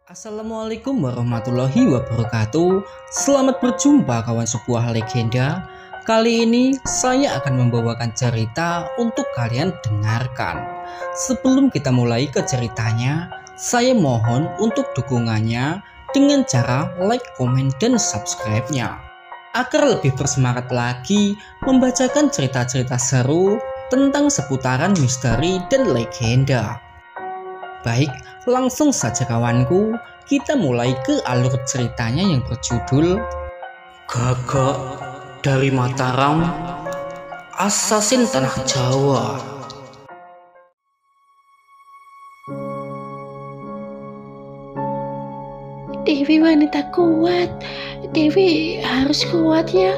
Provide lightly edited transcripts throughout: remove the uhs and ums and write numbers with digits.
Assalamualaikum warahmatullahi wabarakatuh. Selamat berjumpa kawan sebuah legenda. Kali ini saya akan membawakan cerita untuk kalian dengarkan. Sebelum kita mulai ke ceritanya, saya mohon untuk dukungannya dengan cara like, komen, dan subscribe-nya agar lebih bersemangat lagi membacakan cerita-cerita seru tentang seputaran misteri dan legenda. Baik, langsung saja kawanku, kita mulai ke alur ceritanya yang berjudul Gagak dari Mataram, Asasin Tanah Jawa. Dewi wanita kuat. Dewi harus kuat ya.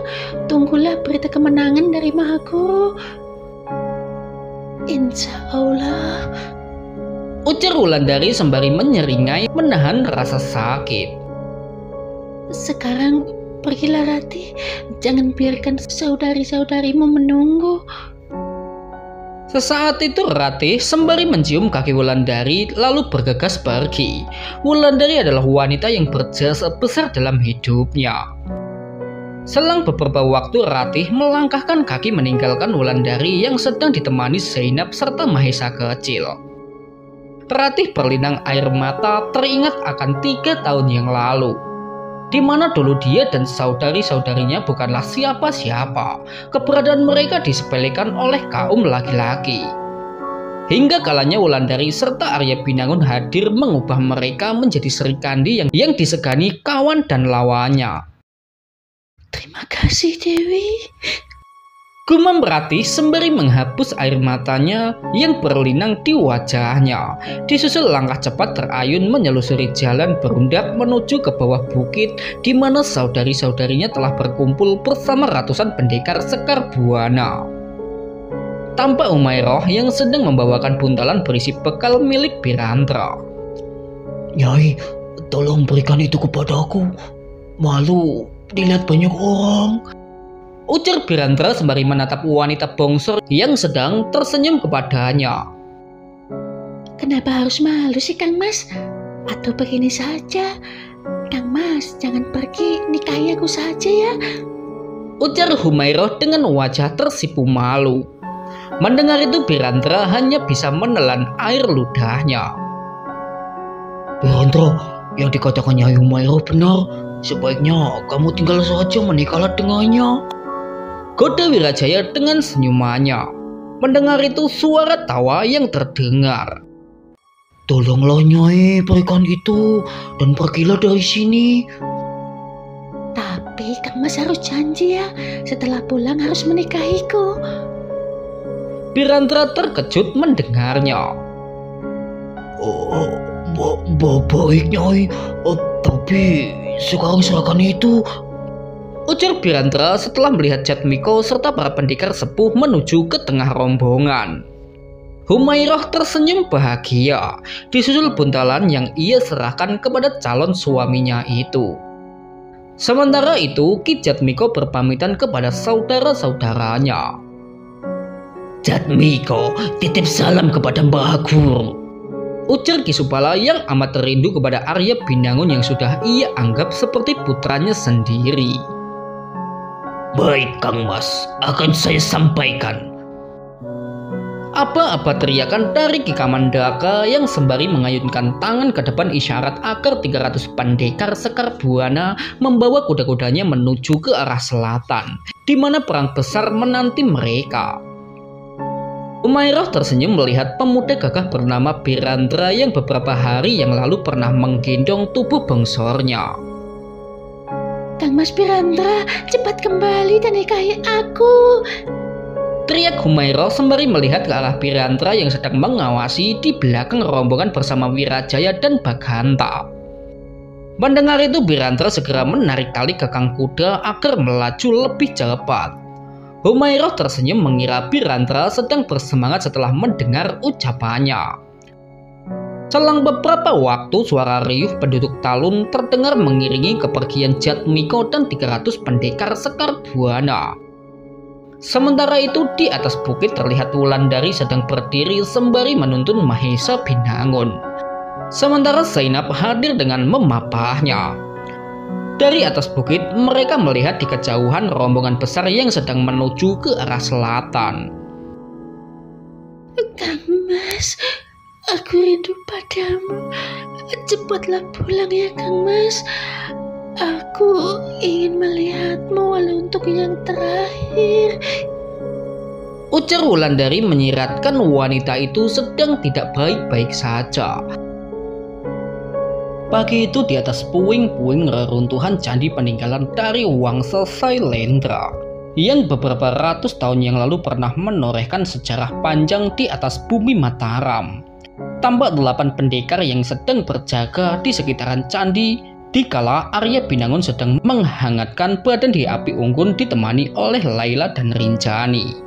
Tunggulah berita kemenangan dari Maha Guru. Insya Allah, ujar Wulandari sembari menyeringai menahan rasa sakit. sekarang pergilah Ratih. Jangan biarkan saudari-saudarimu menunggu. Sesaat itu Ratih sembari mencium kaki Wulandari lalu bergegas pergi. Wulandari adalah wanita yang berjasa besar dalam hidupnya. Selang beberapa waktu Ratih melangkahkan kaki meninggalkan Wulandari yang sedang ditemani Zainab serta Mahesa kecil. Ratih berlinang air mata teringat akan 3 tahun yang lalu, di mana dulu dia dan saudari-saudarinya bukanlah siapa-siapa. Keberadaan mereka disepelekan oleh kaum laki-laki. Hingga kalanya Wulandari serta Arya Binangun hadir mengubah mereka menjadi serikandi yang disegani kawan dan lawannya. Terima kasih Dewi. Gumam Ratih sembari menghapus air matanya yang berlinang di wajahnya. Disusul langkah cepat terayun menyelusuri jalan berundak menuju ke bawah bukit di mana saudari-saudarinya telah berkumpul bersama ratusan pendekar Sekar Buana. Tampak Umayroh yang sedang membawakan buntalan berisi bekal milik Birantra. Nyai, tolong berikan itu kepadaku. Malu dilihat banyak orang, ujar Birantra sembari menatap wanita bongsor yang sedang tersenyum kepadanya. Kenapa harus malu sih Kang Mas? Atau begini saja, Kang Mas jangan pergi, nikahi aku saja ya, ujar Humayroh dengan wajah tersipu malu. Mendengar itu Birantra hanya bisa menelan air ludahnya. Birantra, yang dikatakan Nyai Umayroh benar. Sebaiknya kamu tinggal saja menikahlah dengannya, goda Wirajaya dengan senyumannya. Mendengar itu suara tawa yang terdengar. Tolonglah Nyai, berikan itu dan pergilah dari sini. tapi Kang Mas harus janji ya, setelah pulang harus menikahiku. Birantra terkejut mendengarnya. Baik Nyai, tapi sekarang serahkan itu, ujar Birantra setelah melihat Jatmiko serta para pendekar sepuh menuju ke tengah rombongan. Humayroh tersenyum bahagia, disusul buntalan yang ia serahkan kepada calon suaminya itu. Sementara itu Ki Jatmiko berpamitan kepada saudara-saudaranya. Jatmiko, titip salam kepada Mbah Guru, ujar Ki Supala yang amat rindu kepada Arya Binangun yang sudah ia anggap seperti putranya sendiri. Baik Kang Mas, akan saya sampaikan. Apa-apa teriakan dari Ki Kamandaka yang sembari mengayunkan tangan ke depan isyarat agar 300 pendekar Sekar Buana membawa kuda-kudanya menuju ke arah selatan, di mana perang besar menanti mereka. Umayroh tersenyum melihat pemuda gagah bernama Birantra yang beberapa hari yang lalu pernah menggendong tubuh bongsornya. Kang Mas Birantra, cepat kembali dan nikahi aku, teriak Umayroh sembari melihat ke arah Birantra yang sedang mengawasi di belakang rombongan bersama Wirajaya dan Baganta. Mendengar itu Birantra segera menarik tali gagang kuda agar melaju lebih cepat. Umayroh tersenyum mengira Birantra sedang bersemangat setelah mendengar ucapannya. Selang beberapa waktu suara riuh penduduk Talun terdengar mengiringi kepergian Jatmiko dan 300 pendekar Sekar Buana. Sementara itu di atas bukit terlihat Wulandari sedang berdiri sembari menuntun Mahesa Binangun. Sementara Zainab hadir dengan memapahnya. Dari atas bukit, mereka melihat di kejauhan rombongan besar yang sedang menuju ke arah selatan. Kang Mas, aku rindu padamu. Cepatlah pulang ya Kang Mas. Aku ingin melihatmu walau untuk yang terakhir. Ujar Wulandari menyiratkan wanita itu sedang tidak baik-baik saja. Pagi itu di atas puing-puing reruntuhan candi peninggalan dari Wangsa Sailendra yang beberapa ratus tahun yang lalu pernah menorehkan sejarah panjang di atas bumi Mataram. Tampak 8 pendekar yang sedang berjaga di sekitaran candi dikala Arya Binangun sedang menghangatkan badan di api unggun ditemani oleh Laila dan Rinjani.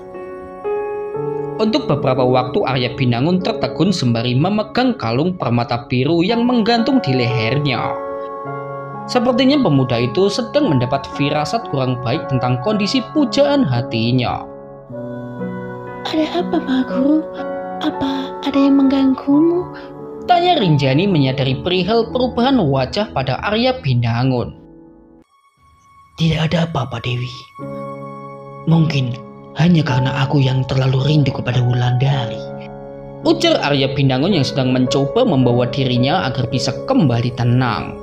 Untuk beberapa waktu Arya Binangun tertegun sembari memegang kalung permata biru yang menggantung di lehernya. Sepertinya pemuda itu sedang mendapat firasat kurang baik tentang kondisi pujaan hatinya. Ada apa, Mahaguru? Apa ada yang mengganggumu? Tanya Rinjani menyadari perihal perubahan wajah pada Arya Binangun. Tidak ada apa-apa, Dewi. Mungkin hanya karena aku yang terlalu rindu kepada Wulandari. Ujar Arya Binangun yang sedang mencoba membawa dirinya agar bisa kembali tenang.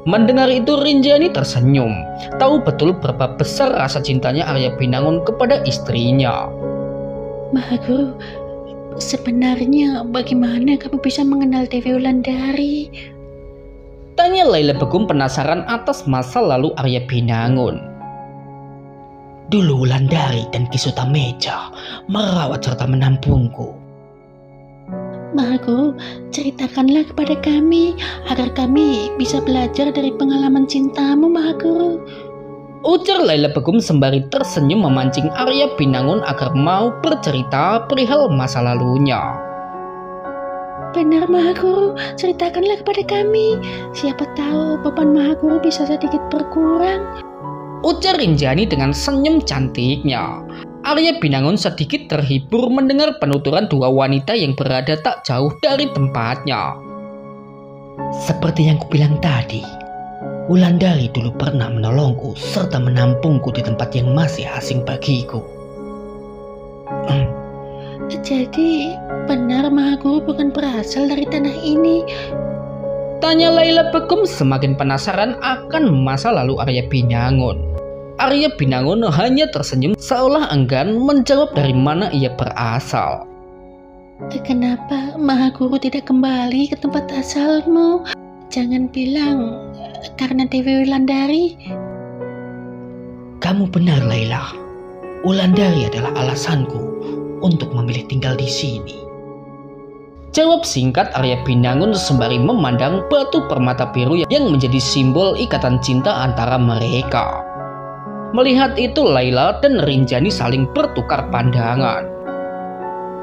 Mendengar itu Rinjani tersenyum. Tahu betul berapa besar rasa cintanya Arya Binangun kepada istrinya. Mahaguru, sebenarnya bagaimana kamu bisa mengenal Dewi Wulandari? Tanya Laila Begum penasaran atas masa lalu Arya Binangun. Dulu Wulandari dan Ki Sutameja merawat serta menampungku. Mahaguru, ceritakanlah kepada kami agar kami bisa belajar dari pengalaman cintamu, Mahaguru. Ujar Laila Begum sembari tersenyum memancing Arya Binangun agar mau bercerita perihal masa lalunya. Benar, Mahaguru, ceritakanlah kepada kami. Siapa tahu beban Mahaguru bisa sedikit berkurang. Ujar Rinjani dengan senyum cantiknya. Arya Binangun sedikit terhibur mendengar penuturan dua wanita yang berada tak jauh dari tempatnya. Seperti yang kubilang tadi, Wulandari dulu pernah menolongku serta menampungku di tempat yang masih asing bagiku. Jadi, benar Mahaguru bukan berasal dari tanah ini? Tanya Laila Begum semakin penasaran akan masa lalu Arya Binangun. Arya Binangun hanya tersenyum seolah enggan menjawab dari mana ia berasal. Kenapa Mahaguru tidak kembali ke tempat asalmu? Jangan bilang karena Dewi Wulandari. Kamu benar, Laila. Wulandari adalah alasanku untuk memilih tinggal di sini. Jawab singkat Arya Binangun sembari memandang batu permata biru yang menjadi simbol ikatan cinta antara mereka. Melihat itu Laila dan Rinjani saling bertukar pandangan.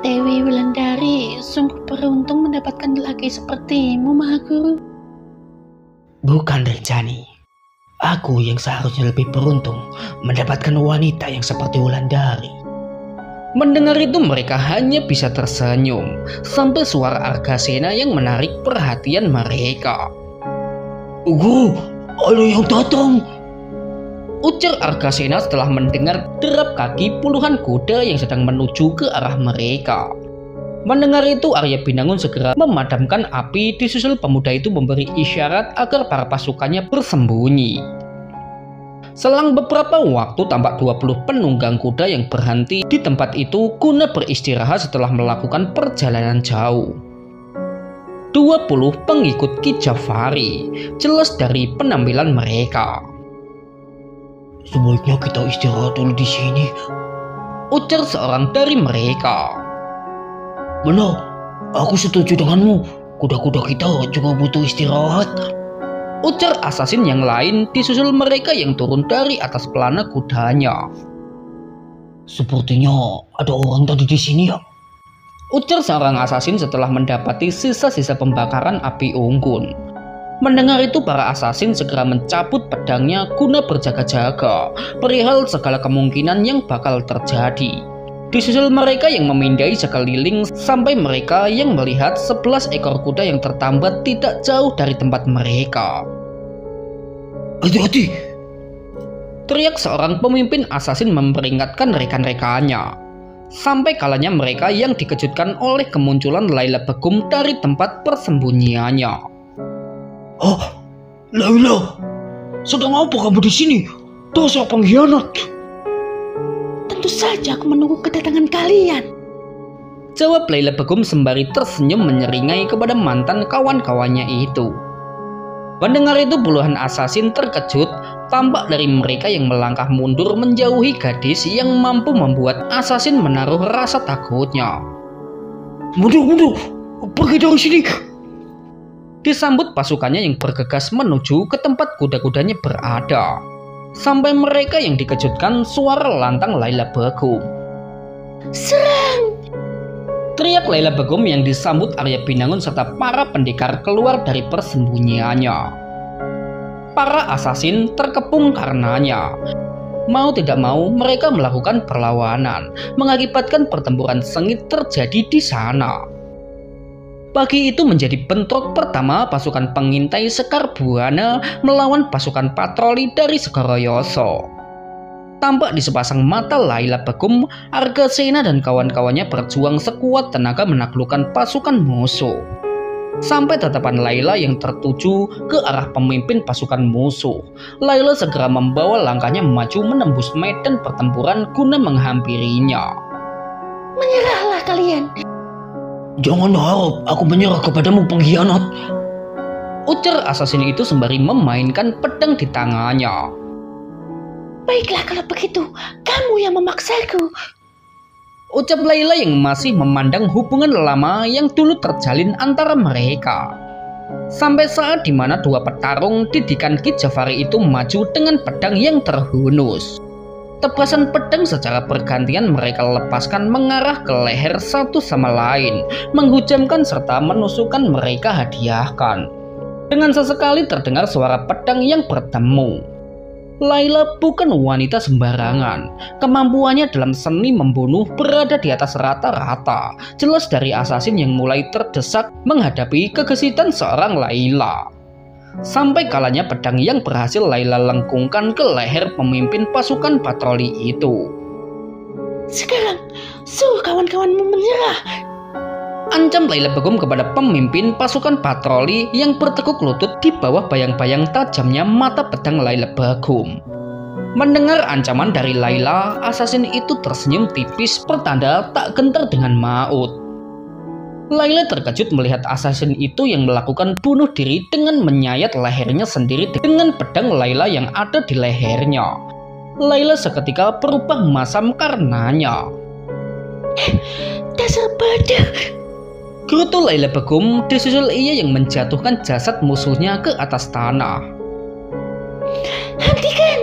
Dewi Wulandari sungguh beruntung mendapatkan laki sepertimu, Mahaguru. Bukan, Rinjani. Aku yang seharusnya lebih beruntung mendapatkan wanita yang seperti Wulandari. Mendengar itu mereka hanya bisa tersenyum sampai suara Argasena yang menarik perhatian mereka. Guru, ada yang datang. Ujar Argasena setelah mendengar derap kaki puluhan kuda yang sedang menuju ke arah mereka. Mendengar itu Arya Binangun segera memadamkan api disusul pemuda itu memberi isyarat agar para pasukannya bersembunyi. Selang beberapa waktu tampak 20 penunggang kuda yang berhenti di tempat itu guna beristirahat setelah melakukan perjalanan jauh. 20 pengikut Ki Jafari, jelas dari penampilan mereka. Sebaiknya kita istirahat dulu di sini, ujar seorang dari mereka. Benar, aku setuju denganmu. Kuda-kuda kita juga butuh istirahat, ujar asasin yang lain disusul mereka yang turun dari atas pelana kudanya. Sepertinya ada orang tadi di sini ya, ujar seorang asasin setelah mendapati sisa-sisa pembakaran api unggun. Mendengar itu para asasin segera mencabut pedangnya guna berjaga-jaga perihal segala kemungkinan yang bakal terjadi. Disusul mereka yang memindai sekeliling sampai mereka yang melihat 11 ekor kuda yang tertambat tidak jauh dari tempat mereka. Hati-hati! Teriak seorang pemimpin asasin memperingatkan rekan-rekannya. Sampai kalanya mereka yang dikejutkan oleh kemunculan Layla Begum dari tempat persembunyiannya. Oh, Layla, sedang apa kamu di sini? Dosa pengkhianat. Tentu saja aku menunggu kedatangan kalian. Jawab Layla Begum sembari tersenyum menyeringai kepada mantan kawan-kawannya itu. Mendengar itu puluhan asasin terkejut. Tampak dari mereka yang melangkah mundur menjauhi gadis yang mampu membuat asasin menaruh rasa takutnya. Mundur, pergi dari sini. Disambut pasukannya yang bergegas menuju ke tempat kuda-kudanya berada. Sampai mereka yang dikejutkan suara lantang Layla Begum. Serang! Teriak Layla Begum yang disambut Arya Binangun serta para pendekar keluar dari persembunyiannya. Para asasin terkepung karenanya. Mau tidak mau mereka melakukan perlawanan, mengakibatkan pertempuran sengit terjadi di sana. Pagi itu menjadi bentrok pertama pasukan pengintai Sekar Buana melawan pasukan patroli dari Segoroyoso. Tampak di sepasang mata Layla Begum, Argasena dan kawan-kawannya berjuang sekuat tenaga menaklukkan pasukan musuh. Sampai tatapan Layla yang tertuju ke arah pemimpin pasukan musuh. Layla segera membawa langkahnya maju menembus medan pertempuran guna menghampirinya. Menyerahlah kalian. Jangan harap aku menyerah kepadamu pengkhianat. Ujar asasin itu sembari memainkan pedang di tangannya. Baiklah kalau begitu, kamu yang memaksaku. Ucap Layla yang masih memandang hubungan lama yang dulu terjalin antara mereka. Sampai saat dimana dua petarung didikan Ki Jafari itu maju dengan pedang yang terhunus. Tebasan pedang secara bergantian mereka lepaskan mengarah ke leher satu sama lain, menghujamkan serta menusukkan mereka hadiahkan. Dengan sesekali terdengar suara pedang yang bertemu. Layla bukan wanita sembarangan. Kemampuannya dalam seni membunuh berada di atas rata-rata. Jelas dari asasin yang mulai terdesak menghadapi kegesitan seorang Layla. Sampai kalanya pedang yang berhasil Layla lengkungkan ke leher pemimpin pasukan patroli itu. Sekarang, suruh kawan-kawanmu menyerah. Ancam Layla Begum kepada pemimpin pasukan patroli yang bertekuk lutut di bawah bayang-bayang tajamnya mata pedang Layla Begum. Mendengar ancaman dari Layla, asasin itu tersenyum tipis pertanda tak gentar dengan maut. Layla terkejut melihat asasin itu yang melakukan bunuh diri dengan menyayat lehernya sendiri dengan pedang Layla yang ada di lehernya. Layla seketika berubah masam karenanya. Dasar bodoh! Gerutu Layla Begum, disusul ia yang menjatuhkan jasad musuhnya ke atas tanah. Hentikan!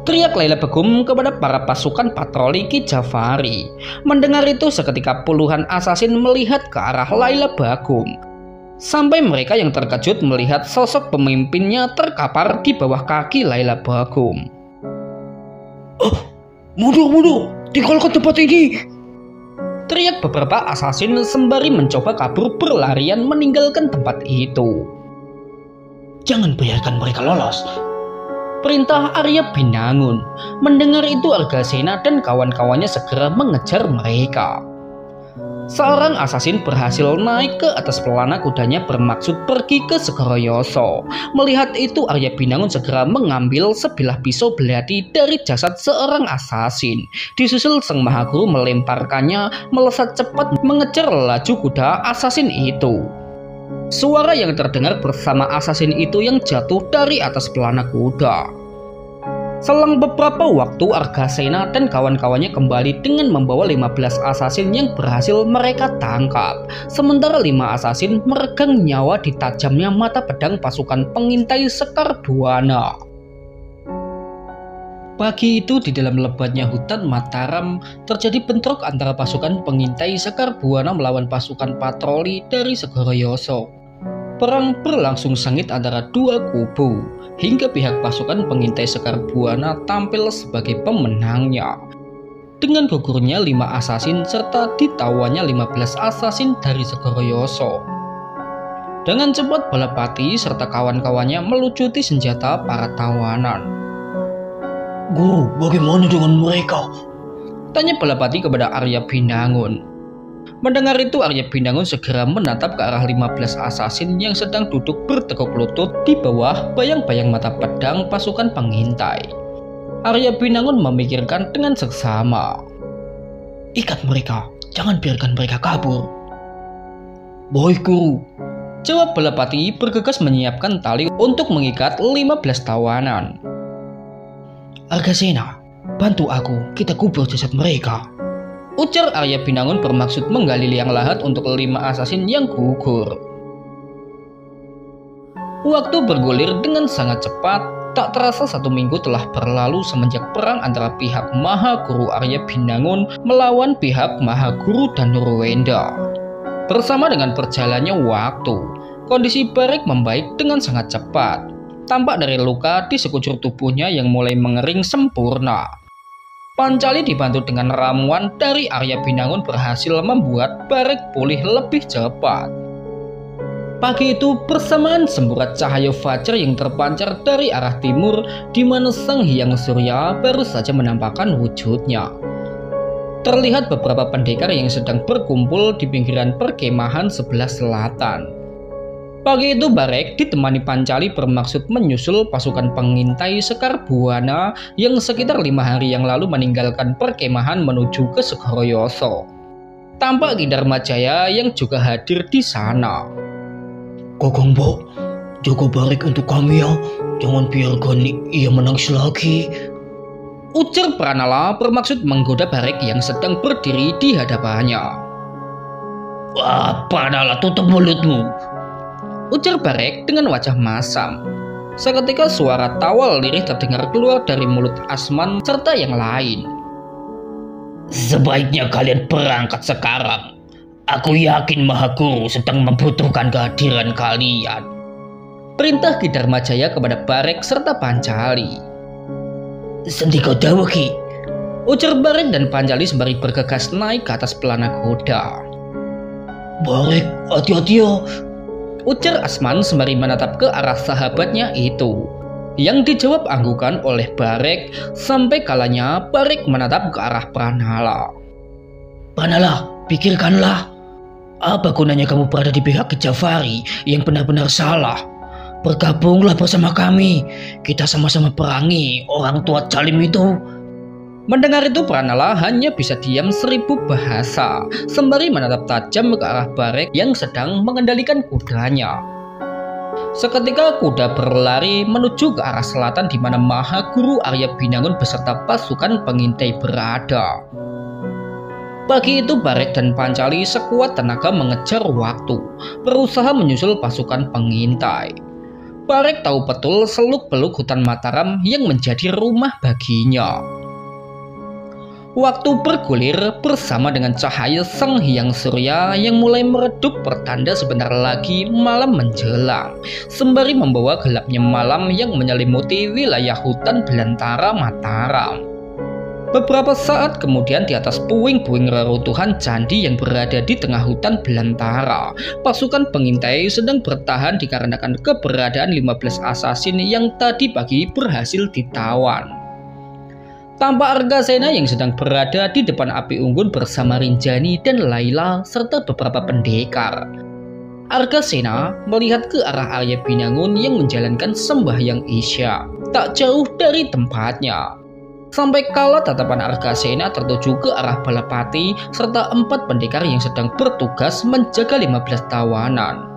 Teriak Layla Begum kepada para pasukan patroli Ki Jafari. Mendengar itu seketika puluhan asasin melihat ke arah Layla Begum. Sampai mereka yang terkejut melihat sosok pemimpinnya terkapar di bawah kaki Layla Begum. Oh, mundur, tinggalkan tempat ini. Teriak beberapa asasin sembari mencoba kabur berlarian meninggalkan tempat itu. Jangan biarkan mereka lolos. Perintah Arya Binangun. Mendengar itu Argasena dan kawan-kawannya segera mengejar mereka. Seorang asasin berhasil naik ke atas pelana kudanya bermaksud pergi ke Segoroyoso. Melihat itu Arya Binangun segera mengambil sebilah pisau belati dari jasad seorang asasin. Disusul Sang Mahaguru melemparkannya melesat cepat mengejar laju kuda asasin itu. Suara yang terdengar bersama asasin itu yang jatuh dari atas pelana kuda. Selang beberapa waktu Argasena dan kawan-kawannya kembali dengan membawa 15 asasin yang berhasil mereka tangkap. Sementara 5 asasin meregang nyawa di tajamnya mata pedang pasukan pengintai Sekar Buana. Pagi itu di dalam lebatnya hutan Mataram terjadi bentrok antara pasukan pengintai Sekar Buana melawan pasukan patroli dari Segoroyoso. Perang berlangsung sengit antara dua kubu, hingga pihak pasukan pengintai Sekar Buana tampil sebagai pemenangnya. dengan gugurnya 5 asasin serta ditawannya 15 asasin dari Segoro Yoso. Dengan cepat Balapati serta kawan-kawannya melucuti senjata para tawanan. Guru, bagaimana dengan mereka? Tanya Balapati kepada Arya Binangun. Mendengar itu Arya Binangun segera menatap ke arah 15 asasin yang sedang duduk bertekuk lutut di bawah bayang-bayang mata pedang pasukan pengintai. Arya Binangun memikirkan dengan seksama. Ikat mereka, jangan biarkan mereka kabur. Baik guru, jawab Balapati bergegas menyiapkan tali untuk mengikat 15 tawanan. Argasena, bantu aku, kita kubur jasad mereka. Ujar Arya Binangun bermaksud menggali liang lahat untuk 5 asasin yang gugur. Waktu bergulir dengan sangat cepat, tak terasa 1 minggu telah berlalu semenjak perang antara pihak Mahaguru Arya Binangun melawan pihak Mahaguru Danurwenda. Bersama dengan berjalannya waktu, kondisi Barik membaik dengan sangat cepat. Tampak dari luka di sekujur tubuhnya yang mulai mengering sempurna. Pancali dibantu dengan ramuan dari Arya Binangun berhasil membuat Barik pulih lebih cepat. Pagi itu bersamaan semburat cahaya fajar yang terpancar dari arah timur di mana Sang Hyang Surya baru saja menampakkan wujudnya. Terlihat beberapa pendekar yang sedang berkumpul di pinggiran perkemahan sebelah selatan. Pagi itu Barik ditemani Pancali bermaksud menyusul pasukan pengintai Sekar Buana yang sekitar 5 hari yang lalu meninggalkan perkemahan menuju ke Segoro Yoso. Tampak Ki Dharmajaya yang juga hadir di sana. Kakang Bo, jaga Barik untuk kami ya, jangan biarkan ia menangis lagi. Ujar Pranala bermaksud menggoda Barik yang sedang berdiri di hadapannya. Wah, Pranala, tutup mulutmu, ujar Barik dengan wajah masam. Seketika suara tawal lirih terdengar keluar dari mulut Asman serta yang lain. Sebaiknya kalian berangkat sekarang. Aku yakin Mahaguru sedang membutuhkan kehadiran kalian. Perintah Ki Dharmajaya kepada Barik serta Pancali. Sendika dawa Ki, ujar Barik dan Pancali sembari bergegas naik ke atas pelana kuda. Barik, hati-hati ya, ujar Asman sembari menatap ke arah sahabatnya itu. Yang dijawab anggukan oleh Barik sampai kalanya Barik menatap ke arah Pranala. Pranala, pikirkanlah. Apa gunanya kamu berada di pihak Ki Jafari yang benar-benar salah? Bergabunglah bersama kami. Kita sama-sama perangi orang tua Calim itu. Mendengar itu Pranala hanya bisa diam 1000 bahasa sembari menatap tajam ke arah Barik yang sedang mengendalikan kudanya. Seketika kuda berlari menuju ke arah selatan di mana Mahaguru Arya Binangun beserta pasukan pengintai berada. Pagi itu Barik dan Pancali sekuat tenaga mengejar waktu, berusaha menyusul pasukan pengintai. Barik tahu betul seluk-beluk hutan Mataram yang menjadi rumah baginya. Waktu bergulir bersama dengan cahaya Sang Hyang Surya yang mulai meredup pertanda sebentar lagi malam menjelang, sembari membawa gelapnya malam yang menyelimuti wilayah hutan belantara Mataram. Beberapa saat kemudian di atas puing-puing reruntuhan candi yang berada di tengah hutan belantara, pasukan pengintai sedang bertahan dikarenakan keberadaan 15 asasin yang tadi pagi berhasil ditawan. Tampak Argasena yang sedang berada di depan api unggun bersama Rinjani dan Laila serta beberapa pendekar. Argasena melihat ke arah Arya Binangun yang menjalankan sembahyang Isya, tak jauh dari tempatnya. Sampai kala tatapan Argasena tertuju ke arah Balapati serta 4 pendekar yang sedang bertugas menjaga 15 tawanan.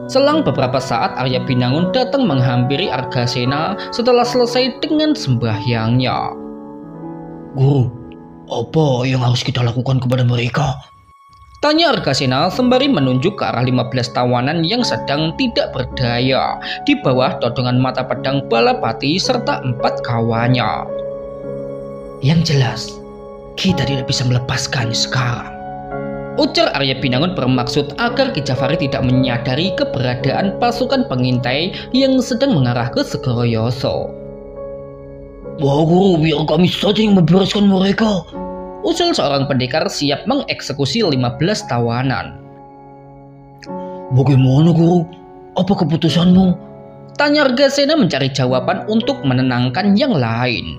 Selang beberapa saat Arya Binangun datang menghampiri Argasena setelah selesai dengan sembahyangnya. Guru, apa yang harus kita lakukan kepada mereka? Tanya Argasena sembari menunjuk ke arah 15 tawanan yang sedang tidak berdaya di bawah todongan mata pedang Balapati serta 4 kawannya. Yang jelas, kita tidak bisa melepaskannya sekarang. Ujar Arya Binangun bermaksud agar Ki Jafari tidak menyadari keberadaan pasukan pengintai yang sedang mengarah ke Segoro Yoso. Wah guru, biar kami saja yang membereskan mereka. Usul seorang pendekar siap mengeksekusi 15 tawanan. Bagaimana guru? Apa keputusanmu? Tanya Argasena mencari jawaban untuk menenangkan yang lain.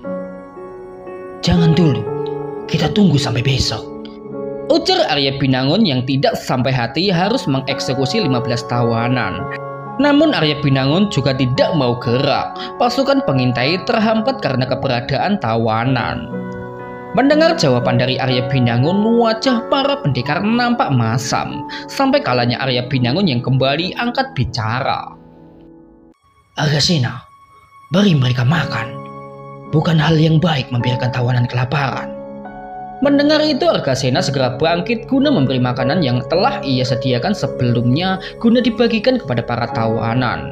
Jangan dulu, kita tunggu sampai besok. Ujar Arya Binangun yang tidak sampai hati harus mengeksekusi 15 tawanan. Namun Arya Binangun juga tidak mau gerak. Pasukan pengintai terhambat karena keberadaan tawanan. Mendengar jawaban dari Arya Binangun, wajah para pendekar nampak masam. Sampai kalanya Arya Binangun yang kembali angkat bicara. Argasena, beri mereka makan. Bukan hal yang baik membiarkan tawanan kelaparan. Mendengar itu Argasena segera bangkit guna memberi makanan yang telah ia sediakan sebelumnya guna dibagikan kepada para tawanan.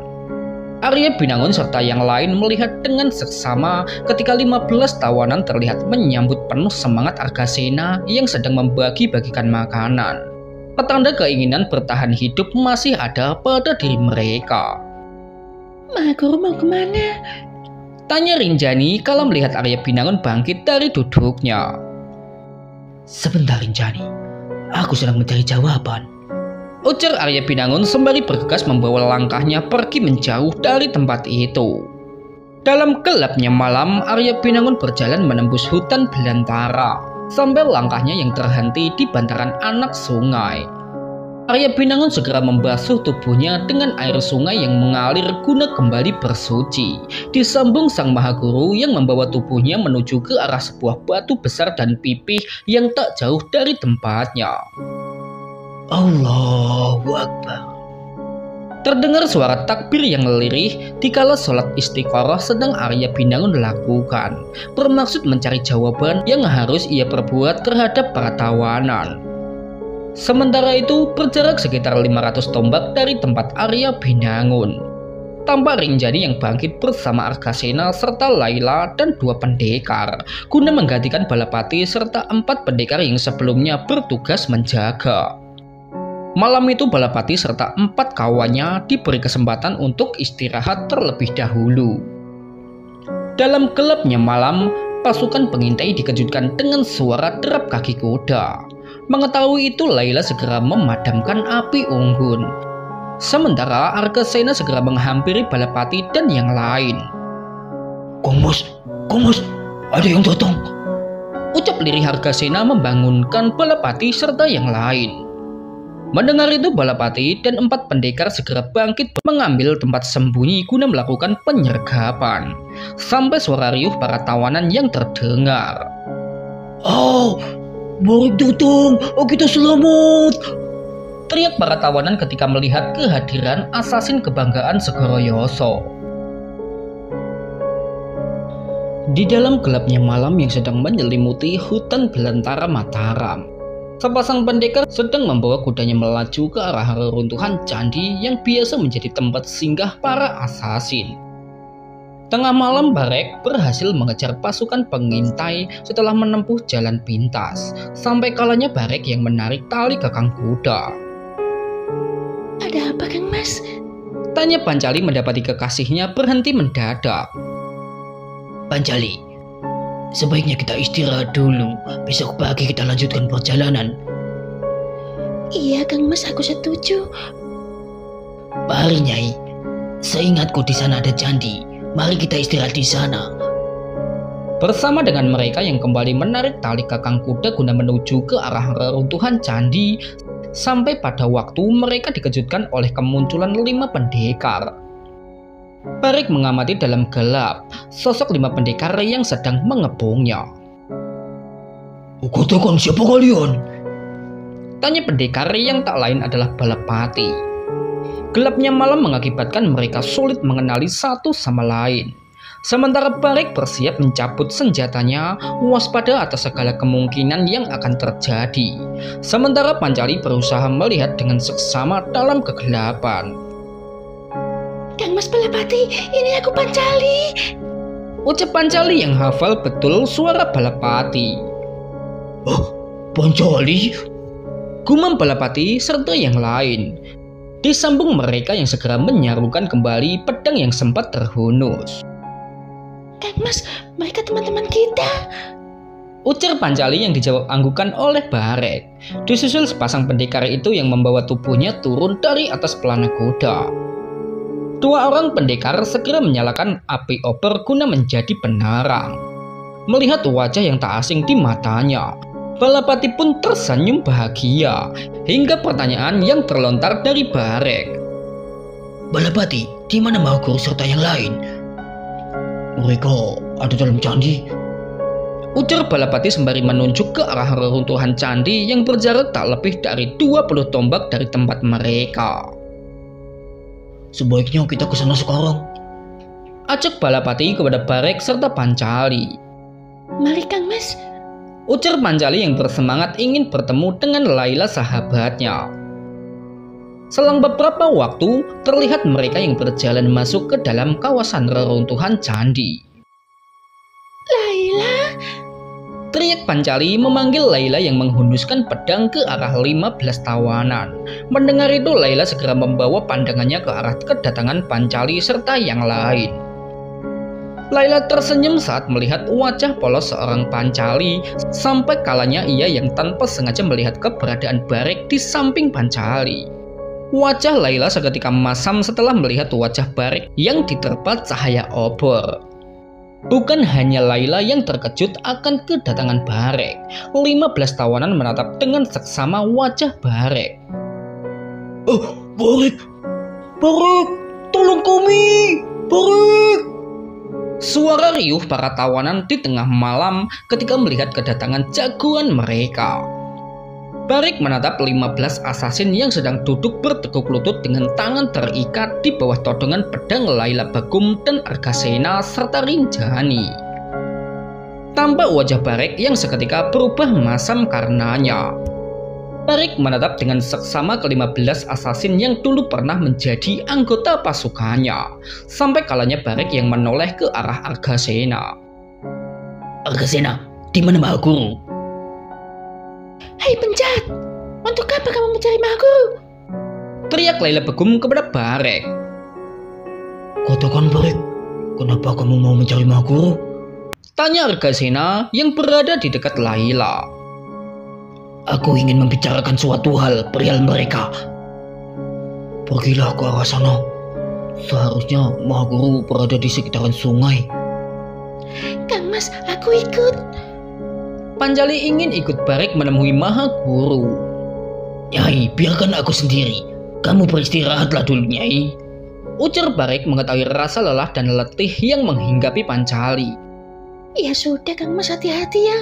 Arya Binangun serta yang lain melihat dengan seksama ketika 15 tawanan terlihat menyambut penuh semangat Argasena yang sedang membagi-bagikan makanan. Petanda keinginan bertahan hidup masih ada pada diri mereka. Guru mau kemana? Tanya Rinjani kalau melihat Arya Binangun bangkit dari duduknya. Sebentar Rinjani, aku sedang mencari jawaban. Ujar Arya Binangun sembari bergegas membawa langkahnya pergi menjauh dari tempat itu. Dalam gelapnya malam, Arya Binangun berjalan menembus hutan belantara sampai langkahnya yang terhenti di bantaran anak sungai. Arya Binangun segera membasuh tubuhnya dengan air sungai yang mengalir guna kembali bersuci. Disambung sang Mahaguru yang membawa tubuhnya menuju ke arah sebuah batu besar dan pipih yang tak jauh dari tempatnya. Allahu Akbar. Terdengar suara takbir yang lirih dikala sholat istikharah sedang Arya Binangun lakukan, bermaksud mencari jawaban yang harus ia perbuat terhadap para tawanan. Sementara itu, berjarak sekitar 500 tombak dari tempat Arya Binangun, tampak Rinjani yang bangkit bersama Argasena serta Laila dan 2 pendekar guna menggantikan Balapati serta 4 pendekar yang sebelumnya bertugas menjaga. Malam itu Balapati serta 4 kawannya diberi kesempatan untuk istirahat terlebih dahulu. Dalam gelapnya malam, pasukan pengintai dikejutkan dengan suara derap kaki kuda. Mengetahui itu, Laila segera memadamkan api unggun. Sementara Argasena segera menghampiri Balapati dan yang lain. Kong Mas, ada yang datang. Ucap lirih Argasena membangunkan Balapati serta yang lain. Mendengar itu Balapati dan 4 pendekar segera bangkit mengambil tempat sembunyi guna melakukan penyergapan. Sampai suara riuh para tawanan yang terdengar. Oh, Borik datang, kita selamat. Teriak para tawanan ketika melihat kehadiran asasin kebanggaan Segoro Yoso. Di dalam gelapnya malam yang sedang menyelimuti hutan belantara Mataram, sepasang pendekar sedang membawa kudanya melaju ke arah reruntuhan candi yang biasa menjadi tempat singgah para asasin. Tengah malam Barek berhasil mengejar pasukan pengintai setelah menempuh jalan pintas. Sampai kalanya Barek yang menarik tali gakang kuda. Ada apa Kang Mas? Tanya Pancali mendapati kekasihnya berhenti mendadak. Pancali, sebaiknya kita istirahat dulu. Besok pagi kita lanjutkan perjalanan. Iya Kang Mas, aku setuju. Mari Nyai, seingatku di sana ada candi. Mari kita istirahat di sana. Bersama dengan mereka yang kembali menarik tali gakang kuda guna menuju ke arah reruntuhan candi, sampai pada waktu mereka dikejutkan oleh kemunculan 5 pendekar. Barek mengamati dalam gelap sosok 5 pendekar yang sedang mengepungnya. Katakan siapa kalian? Tanya pendekar yang tak lain adalah Balapati. Gelapnya malam mengakibatkan mereka sulit mengenali satu sama lain. Sementara Barek bersiap mencabut senjatanya, waspada atas segala kemungkinan yang akan terjadi. Sementara Pancali berusaha melihat dengan seksama dalam kegelapan. Kang Mas Balapati, ini aku Pancali. Ucap Pancali yang hafal betul suara Balapati. Oh, Pancali? Gumam Balapati serta yang lain. Disambung mereka yang segera menyarukan kembali pedang yang sempat terhunus. Kang Mas, mereka teman-teman kita. Ujar Pancali yang dijawab anggukan oleh Barek. Disusul sepasang pendekar itu yang membawa tubuhnya turun dari atas pelana kuda. Dua orang pendekar segera menyalakan api obor guna menjadi penerang. Melihat wajah yang tak asing di matanya, Balapati pun tersenyum bahagia hingga pertanyaan yang terlontar dari Barek. Balapati, di mana Mahaguru serta yang lain? Mereka ada dalam candi. Ujar Balapati sembari menunjuk ke arah reruntuhan candi yang berjarak tak lebih dari 20 tombak dari tempat mereka. Sebaiknya kita ke sana sekarang. Ajak Balapati kepada Barek serta Pancali. Mari Kang Mas. Ujar Pancali yang bersemangat ingin bertemu dengan Laila sahabatnya. Selang beberapa waktu, terlihat mereka yang berjalan masuk ke dalam kawasan reruntuhan candi. Laila. Teriak Pancali memanggil Laila yang menghunuskan pedang ke arah 15 tawanan. Mendengar itu, Laila segera membawa pandangannya ke arah kedatangan Pancali serta yang lain. Laila tersenyum saat melihat wajah polos seorang Pancali, sampai kalanya ia yang tanpa sengaja melihat keberadaan Barek di samping Pancali. Wajah Laila seketika masam setelah melihat wajah Barek yang diterpa cahaya obor. Bukan hanya Laila yang terkejut akan kedatangan Barek. 15 tawanan menatap dengan seksama wajah Barek. Oh, Barek! Barek! Tolong kami! Barek! Suara riuh para tawanan di tengah malam ketika melihat kedatangan jagoan mereka. Barek menatap 15 asasin yang sedang duduk bertekuk lutut dengan tangan terikat di bawah todongan pedang Laila Begum dan Argasena serta Rinjani. Tampak wajah Barek yang seketika berubah masam karenanya. Barek menatap dengan seksama ke-15 asasin yang dulu pernah menjadi anggota pasukannya, sampai kalanya Barek yang menoleh ke arah Argasena. Argasena, di mana Mahaguru? Hai penjahat, untuk apa kamu mencari Mahaguru? Teriak Laila Begum kepada Barek. Katakan Barek, kenapa kamu mau mencari Mahaguru? Tanya Argasena yang berada di dekat Laila. Aku ingin membicarakan suatu hal perihal mereka. Pergilah ke arah sana. Seharusnya Mahaguru berada di sekitaran sungai. Kang Mas, aku ikut. Pancali ingin ikut Barek menemui Mahaguru. Nyai, biarkan aku sendiri. Kamu beristirahatlah dulu, Nyai. Ujar Barek mengetahui rasa lelah dan letih yang menghinggapi Pancali. Ya sudah Kang Mas, hati-hati ya.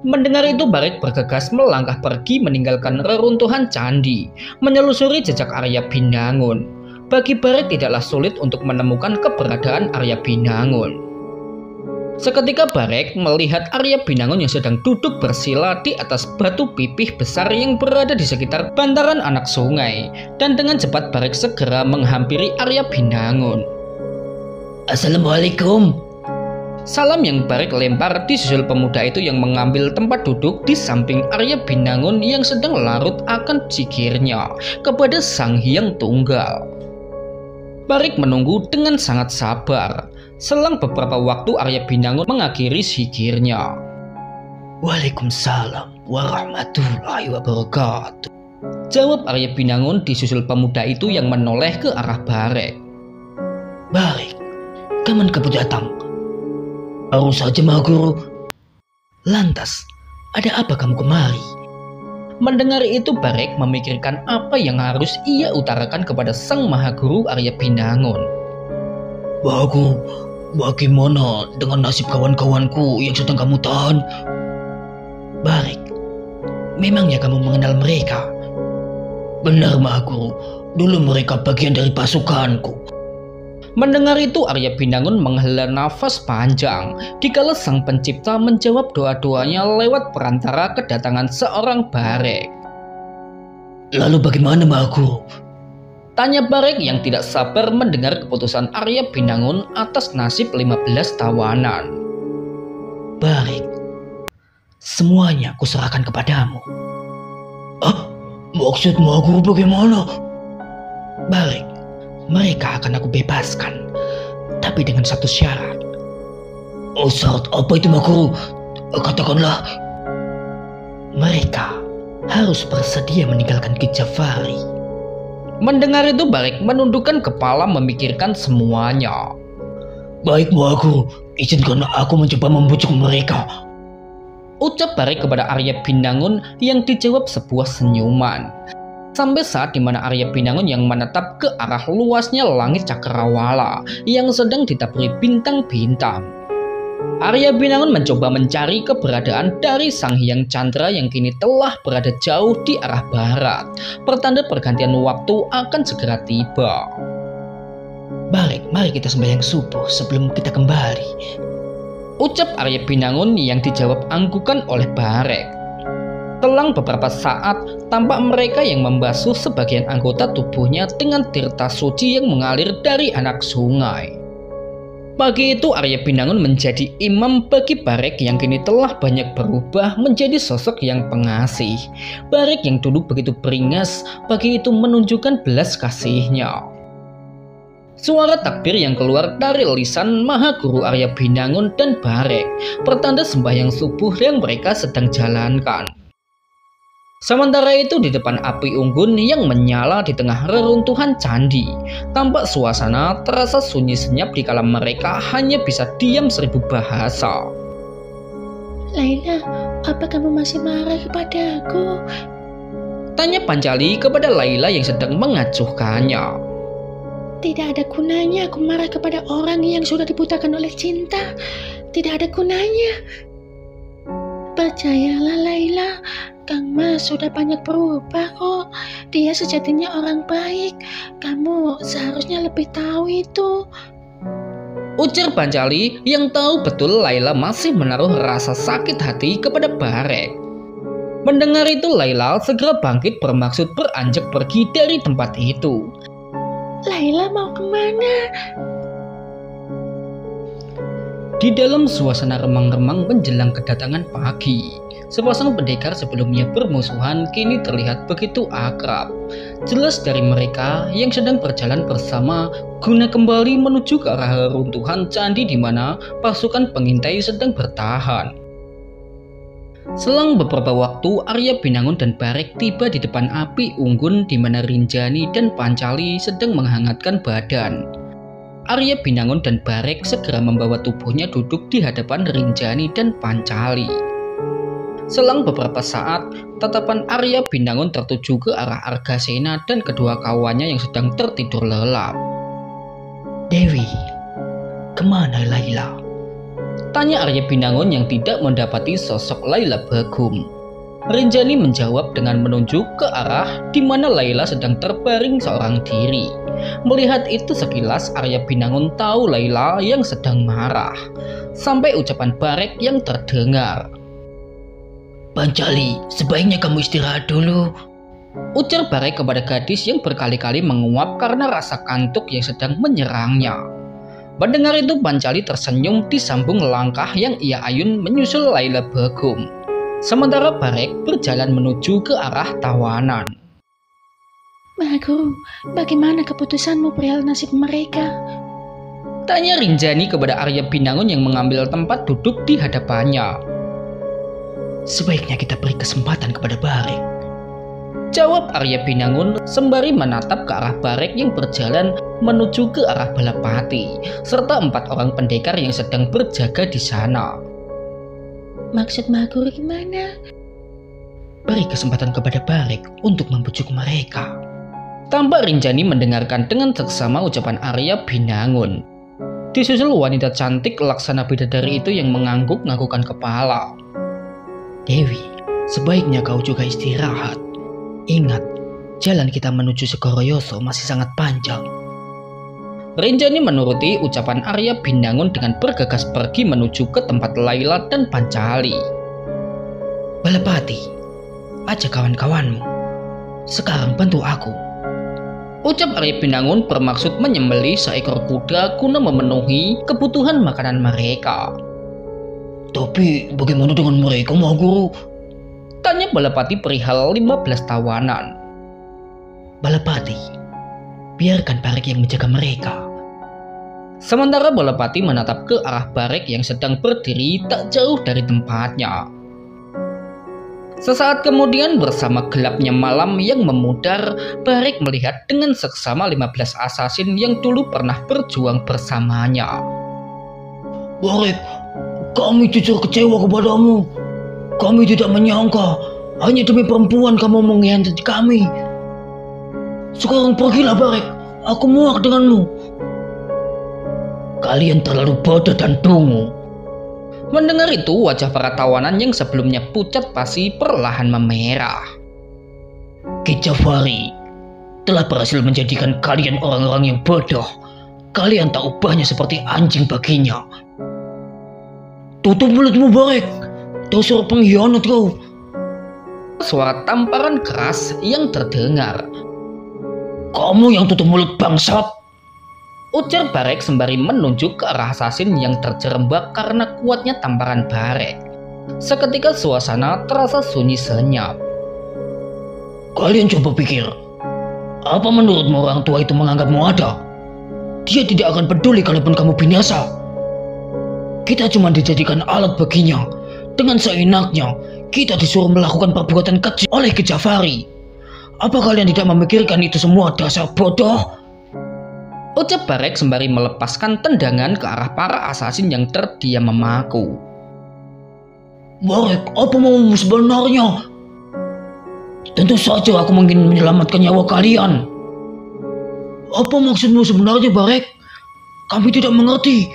Mendengar itu, Barek bergegas melangkah pergi meninggalkan reruntuhan candi, menyelusuri jejak Arya Binangun. Bagi Barek tidaklah sulit untuk menemukan keberadaan Arya Binangun. Seketika Barek melihat Arya Binangun yang sedang duduk bersila di atas batu pipih besar yang berada di sekitar bantaran anak sungai, dan dengan cepat Barek segera menghampiri Arya Binangun. Assalamualaikum. Salam yang Barek lempar disusul pemuda itu yang mengambil tempat duduk di samping Arya Binangun yang sedang larut akan zikirnya kepada Sang Hyang Tunggal. Barek menunggu dengan sangat sabar. Selang beberapa waktu Arya Binangun mengakhiri zikirnya. Waalaikumsalam warahmatullahi wabarakatuh. Jawab Arya Binangun disusul pemuda itu yang menoleh ke arah Barek. Barek, kapan kamu datang? Baru saja Mahaguru. Lantas, ada apa kamu kemari? Mendengar itu Barek memikirkan apa yang harus ia utarakan kepada Sang Mahaguru Arya Binangun. Mahaguru, bagaimana dengan nasib kawan-kawanku yang sedang kamu tahan? Barek, memangnya kamu mengenal mereka? Benar Mahaguru, dulu mereka bagian dari pasukanku. Mendengar itu Arya Binangun menghela nafas panjang dikala Sang Pencipta menjawab doa-doanya lewat perantara kedatangan seorang Barek. Lalu bagaimana Mahaguru? Tanya Barek yang tidak sabar mendengar keputusan Arya Binangun atas nasib 15 tawanan. Barek, semuanya kuserahkan kepadamu. Ah, maksud Mahaguru bagaimana? Barek, mereka akan aku bebaskan, tapi dengan satu syarat. Oh, syarat apa itu Mak Guru? Katakanlah. Mereka harus bersedia meninggalkan Ki Jafari. Mendengar itu Barik menundukkan kepala memikirkan semuanya. Baik Mak Guru, izinkan aku mencoba membujuk mereka, ucap Barik kepada Arya Binangun yang dijawab sebuah senyuman. Sampai saat dimana Arya Binangun yang menatap ke arah luasnya langit Cakrawala yang sedang ditaburi bintang-bintang. Arya Binangun mencoba mencari keberadaan dari Sang Hyang Chandra yang kini telah berada jauh di arah barat. Pertanda pergantian waktu akan segera tiba. Barik, mari kita sembahyang subuh sebelum kita kembali, ucap Arya Binangun yang dijawab anggukan oleh Barek. Selang beberapa saat, tampak mereka yang membasuh sebagian anggota tubuhnya dengan tirta suci yang mengalir dari anak sungai. Pagi itu Arya Binangun menjadi imam bagi Barek yang kini telah banyak berubah menjadi sosok yang pengasih. Barek yang dulu begitu beringas, pagi itu menunjukkan belas kasihnya. Suara takbir yang keluar dari lisan Maha Guru Arya Binangun dan Barek, pertanda sembahyang subuh yang mereka sedang jalankan. Sementara itu di depan api unggun yang menyala di tengah reruntuhan candi, tampak suasana terasa sunyi senyap dikala mereka hanya bisa diam 1000 bahasa. Laila, apa kamu masih marah kepadaku? Tanya Pancali kepada Laila yang sedang mengacuhkannya. Tidak ada gunanya aku marah kepada orang yang sudah dibutakan oleh cinta. Tidak ada gunanya. Percayalah Laila, Kang Mas sudah banyak berubah kok. Dia sejatinya orang baik. Kamu seharusnya lebih tahu itu, ujar Pancali yang tahu betul Laila masih menaruh rasa sakit hati kepada Barek. Mendengar itu Laila segera bangkit bermaksud beranjak pergi dari tempat itu. Laila mau kemana? Di dalam suasana remang-remang menjelang kedatangan pagi, sepasang pendekar sebelumnya bermusuhan kini terlihat begitu akrab. Jelas dari mereka yang sedang berjalan bersama guna kembali menuju ke arah runtuhan candi di mana pasukan pengintai sedang bertahan. Selang beberapa waktu, Arya Binangun dan Barek tiba di depan api unggun di mana Rinjani dan Pancali sedang menghangatkan badan. Arya Binangun dan Barek segera membawa tubuhnya duduk di hadapan Rinjani dan Pancali. Selang beberapa saat, tatapan Arya Binangun tertuju ke arah Argasena dan kedua kawannya yang sedang tertidur lelap. Dewi, kemana Laila? Tanya Arya Binangun yang tidak mendapati sosok Laila Bagum. Rinjani menjawab dengan menunjuk ke arah di mana Laila sedang terbaring seorang diri. Melihat itu sekilas Arya Binangun tahu Laila yang sedang marah. Sampai ucapan Barek yang terdengar. Pancali, sebaiknya kamu istirahat dulu, ujar Barek kepada gadis yang berkali-kali menguap karena rasa kantuk yang sedang menyerangnya. Mendengar itu Pancali tersenyum disambung langkah yang ia ayun menyusul Laila Bagum. Sementara Barek berjalan menuju ke arah tawanan. Maha Guru, bagaimana keputusanmu perihal nasib mereka? Tanya Rinjani kepada Arya Binangun yang mengambil tempat duduk di hadapannya. Sebaiknya kita beri kesempatan kepada Barek, jawab Arya Binangun sembari menatap ke arah Barek yang berjalan menuju ke arah Balapati serta 4 orang pendekar yang sedang berjaga di sana. Maksud Maha Guru gimana? Beri kesempatan kepada Barek untuk membujuk mereka. Tampak Rinjani mendengarkan dengan seksama ucapan Arya Binangun. Disusul wanita cantik laksana bidadari itu yang mengangguk-nganggukan kepala. Dewi, sebaiknya kau juga istirahat. Ingat, jalan kita menuju Segoroyoso masih sangat panjang. Rinjani menuruti ucapan Arya Binangun dengan bergegas pergi menuju ke tempat Laila dan Pancali. Balapati, ajak kawan-kawanmu. Sekarang bantu aku, ucap Arya Binangun bermaksud menyembelih seekor kuda guna memenuhi kebutuhan makanan mereka. Tapi bagaimana dengan mereka, Maha Guru? Tanya Balapati perihal 15 tawanan. Balapati, biarkan Barek yang menjaga mereka. Sementara Balapati menatap ke arah Barek yang sedang berdiri tak jauh dari tempatnya. Sesaat kemudian bersama gelapnya malam yang memudar, Barek melihat dengan seksama 15 asasin yang dulu pernah berjuang bersamanya. Barek, kami jujur kecewa kepadamu. Kami tidak menyangka hanya demi perempuan kamu mengkhianati kami. Sekarang pergilah Barek, aku muak denganmu. Kalian terlalu bodoh dan dungu. Mendengar itu, wajah para tawanan yang sebelumnya pucat pasi perlahan memerah. Ki Jafari telah berhasil menjadikan kalian orang-orang yang bodoh. Kalian tak ubahnya seperti anjing baginya. Tutup mulutmu Barek, dasar pengkhianat kau. Suara tamparan keras yang terdengar. Kamu yang tutup mulut bangsat, ujar Barek sembari menunjuk ke arah asasin yang terjerembab karena kuatnya tamparan Barek. Seketika suasana terasa sunyi senyap. Kalian coba pikir, apa menurutmu orang tua itu menganggapmu ada? Dia tidak akan peduli kalaupun kamu binasa. Kita cuma dijadikan alat baginya. Dengan seenaknya, kita disuruh melakukan perbuatan kecil oleh Ki Jafari. Apa kalian tidak memikirkan itu semua, dasar bodoh? Ucap Barek sembari melepaskan tendangan ke arah para asasin yang terdiam memaku. Barek, apa maumu sebenarnya? Tentu saja aku ingin menyelamatkan nyawa kalian. Apa maksudmu sebenarnya Barek? Kami tidak mengerti.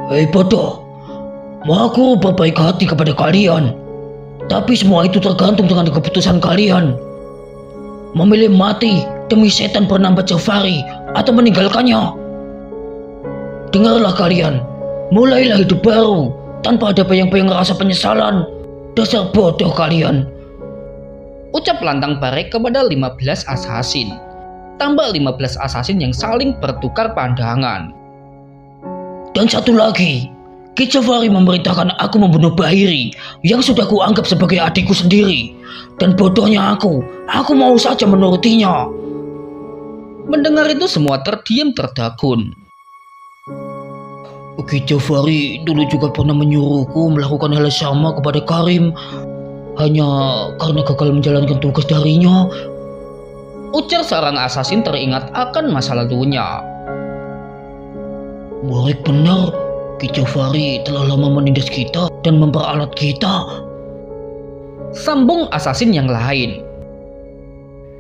Hei bodoh, mau aku berbaik hati kepada kalian. Tapi semua itu tergantung dengan keputusan kalian. Memilih mati demi setan bernama Jafari atau meninggalkannya. Dengarlah kalian, mulailah hidup baru tanpa ada bayang-bayang rasa penyesalan. Dasar bodoh kalian. Ucap lantang Barek kepada 15 asasin. Tambah 15 asasin yang saling bertukar pandangan. Dan satu lagi, Ki Jafari memerintahkan aku membunuh Bahiri yang sudah kuanggap sebagai adikku sendiri. Dan bodohnya aku mau saja menurutinya. Mendengar itu semua terdiam terdagun. Ki Jafari dulu juga pernah menyuruhku melakukan hal sama kepada Karim. Hanya karena gagal menjalankan tugas darinya. Ujar seorang asasin teringat akan masa lalunya. Barek benar, Ki Jafari telah lama menindas kita dan memperalat kita. Sambung asasin yang lain.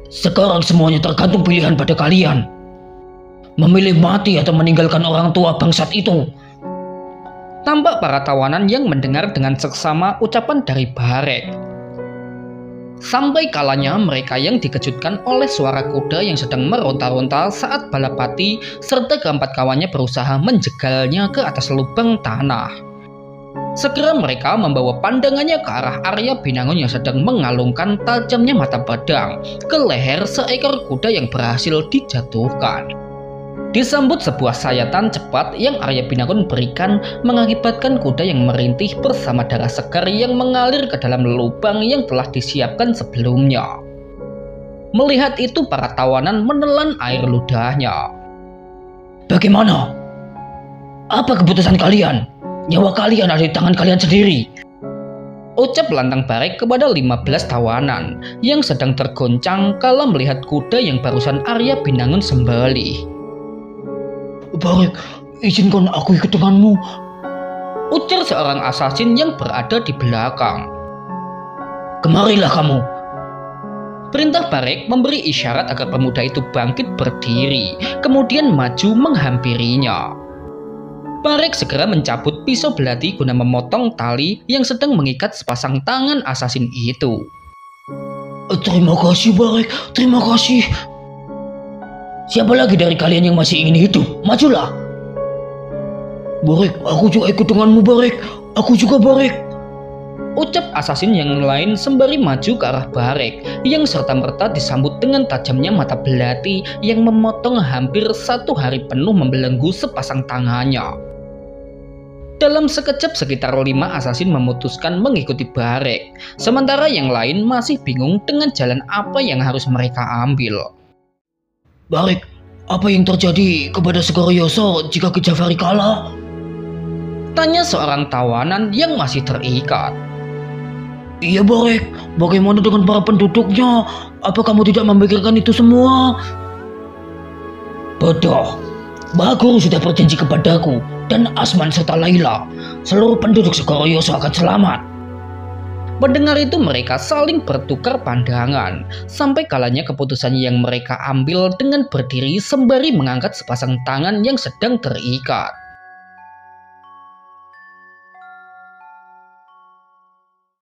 Sekarang semuanya tergantung pilihan pada kalian. Memilih mati atau meninggalkan orang tua bangsat itu. Tampak para tawanan yang mendengar dengan seksama ucapan dari Barek. Sampai kalanya mereka yang dikejutkan oleh suara kuda yang sedang meronta-ronta saat Balapati serta keempat kawannya berusaha menjegalnya ke atas lubang tanah. Segera mereka membawa pandangannya ke arah Arya Binangun yang sedang mengalungkan tajamnya mata pedang ke leher seekor kuda yang berhasil dijatuhkan. Disambut sebuah sayatan cepat yang Arya Binangun berikan mengakibatkan kuda yang merintih bersama darah segar yang mengalir ke dalam lubang yang telah disiapkan sebelumnya. Melihat itu para tawanan menelan air ludahnya. Bagaimana? Apa keputusan kalian? Nyawa kalian ada di tangan kalian sendiri. Ucap lantang Barek kepada 15 tawanan yang sedang tergoncang kala melihat kuda yang barusan Arya Binangun sembelih. Barek, izinkan aku ikut denganmu. Ujar seorang asasin yang berada di belakang. Kemarilah kamu. Perintah Barek memberi isyarat agar pemuda itu bangkit berdiri, kemudian maju menghampirinya. Barek segera mencabut pisau belati guna memotong tali yang sedang mengikat sepasang tangan asasin itu. Terima kasih Barek, terima kasih. Siapa lagi dari kalian yang masih ingin hidup? Majulah. Barek, aku juga ikut denganmu Barek. Aku juga Barek. Ucap asasin yang lain sembari maju ke arah Barek yang serta-merta disambut dengan tajamnya mata belati yang memotong hampir 1 hari penuh membelenggu sepasang tangannya. Dalam sekejap sekitar 5 asasin memutuskan mengikuti Barek, sementara yang lain masih bingung dengan jalan apa yang harus mereka ambil. Barek, Apa yang terjadi kepada Segoro Yoso jika Ki Jafari kalah? Tanya seorang tawanan yang masih terikat. Iya Borek, bagaimana dengan para penduduknya? Apa kamu tidak memikirkan itu semua? Bodoh, Mbah Guru sudah berjanji kepadaku dan Asman serta Laila. Seluruh penduduk Segoro Yoso akan selamat. Mendengar itu mereka saling bertukar pandangan, sampai kalanya keputusan yang mereka ambil dengan berdiri sembari mengangkat sepasang tangan yang sedang terikat.